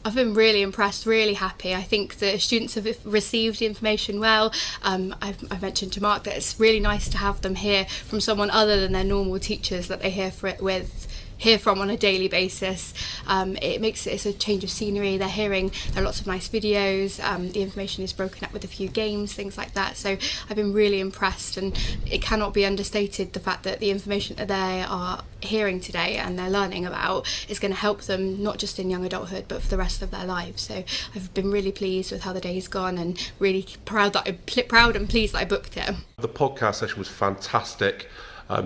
I've been really impressed, really happy. I think the students have received the information well. I've mentioned to Mark that it's really nice to have them hear from someone other than their normal teachers that they hear from on a daily basis. It's a change of scenery. There are lots of nice videos. The information is broken up with a few games, things like that. So I've been really impressed, and it cannot be understated the fact that the information that they are hearing today and they're learning about is going to help them not just in young adulthood but for the rest of their lives. So I've been really pleased with how the day's gone, and really proud and pleased that I booked it. The podcast session was fantastic,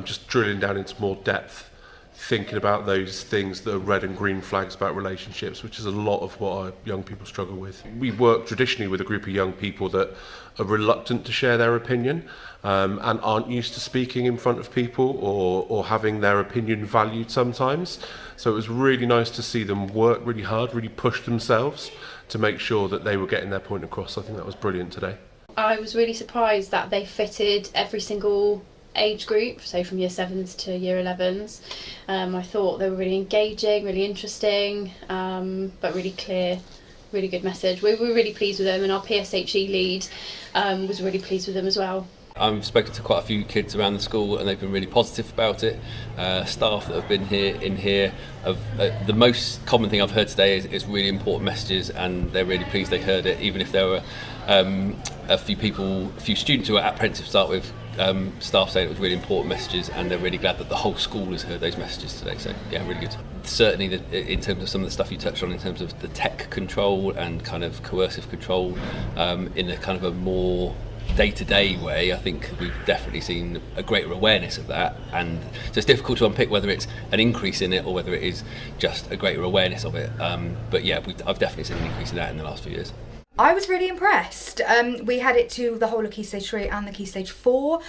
just drilling down into more depth, thinking about those things that are red and green flags about relationships, which is a lot of what our young people struggle with. We work traditionally with a group of young people that are reluctant to share their opinion, and aren't used to speaking in front of people or having their opinion valued sometimes. So it was really nice to see them work really hard, really push themselves to make sure that they were getting their point across. I think that was brilliant today. I was really surprised that they fitted every single age group, so from year 7s to year 11s. I thought they were really engaging, really interesting, but really clear, really good message. We were really pleased with them, and our PSHE lead was really pleased with them as well. I've spoken to quite a few kids around the school and they've been really positive about it. Staff that have been here, the most common thing I've heard today is really important messages, and they're really pleased they heard it, even if there were a few students who were apprehensive to start with. Staff saying it was really important messages, and they're really glad that the whole school has heard those messages today. So yeah, really good. Certainly in terms of some of the stuff you touched on in terms of the tech control and kind of coercive control in a kind of a more day-to-day way, I think we've definitely seen a greater awareness of that, and so it's difficult to unpick whether it's an increase in it or whether it is just a greater awareness of it. But yeah, I've definitely seen an increase in that in the last few years. I was really impressed. We had it to the whole of Key Stage 3 and the Key Stage 4.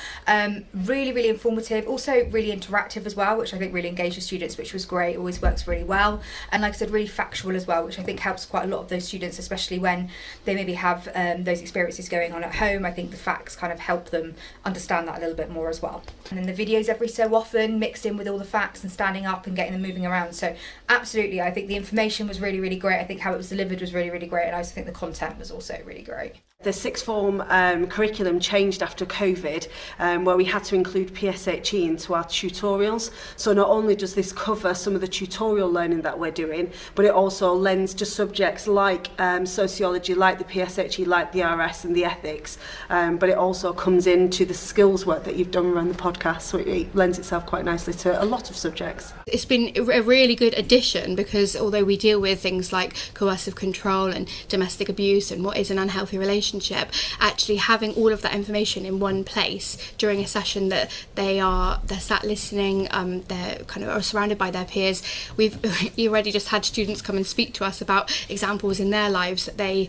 Really, really informative. Also really interactive as well, which I think really engaged the students, which was great. Always works really well. And like I said, really factual as well, which I think helps quite a lot of those students, especially when they maybe have those experiences going on at home. I think the facts kind of help them understand that a little bit more as well. And then the videos every so often mixed in with all the facts and standing up and getting them moving around. So absolutely, I think the information was really, really great. I think how it was delivered was really, really great. And I also think the content was also really great. The sixth form curriculum changed after COVID, where we had to include PSHE into our tutorials. So not only does this cover some of the tutorial learning that we're doing, but it also lends to subjects like sociology, like the PSHE, like the RS and the ethics. But it also comes into the skills work that you've done around the podcast, so it lends itself quite nicely to a lot of subjects. It's been a really good addition, because although we deal with things like coercive control and domestic abuse and what is an unhealthy relationship, actually having all of that information in one place during a session that they're sat listening, they're kind of are surrounded by their peers. We've already just had students come and speak to us about examples in their lives that they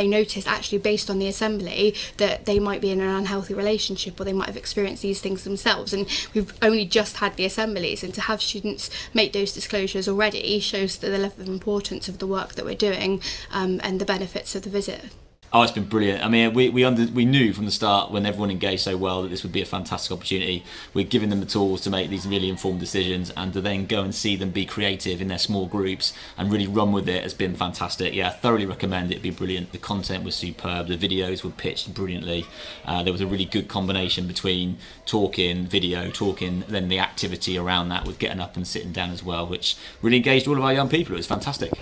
noticed actually based on the assembly that they might be in an unhealthy relationship, or they might have experienced these things themselves, and we've only just had the assemblies, and to have students make those disclosures already shows the level of importance of the work that we're doing, and the benefits of the visit. Oh, it's been brilliant. I mean, we knew from the start, when everyone engaged so well, that this would be a fantastic opportunity. We're giving them the tools to make these really informed decisions, and to then go and see them be creative in their small groups and really run with it has been fantastic. Yeah, I thoroughly recommend it. It'd be brilliant. The content was superb. The videos were pitched brilliantly. There was a really good combination between video talking, then the activity around that with getting up and sitting down as well, which really engaged all of our young people. It was fantastic.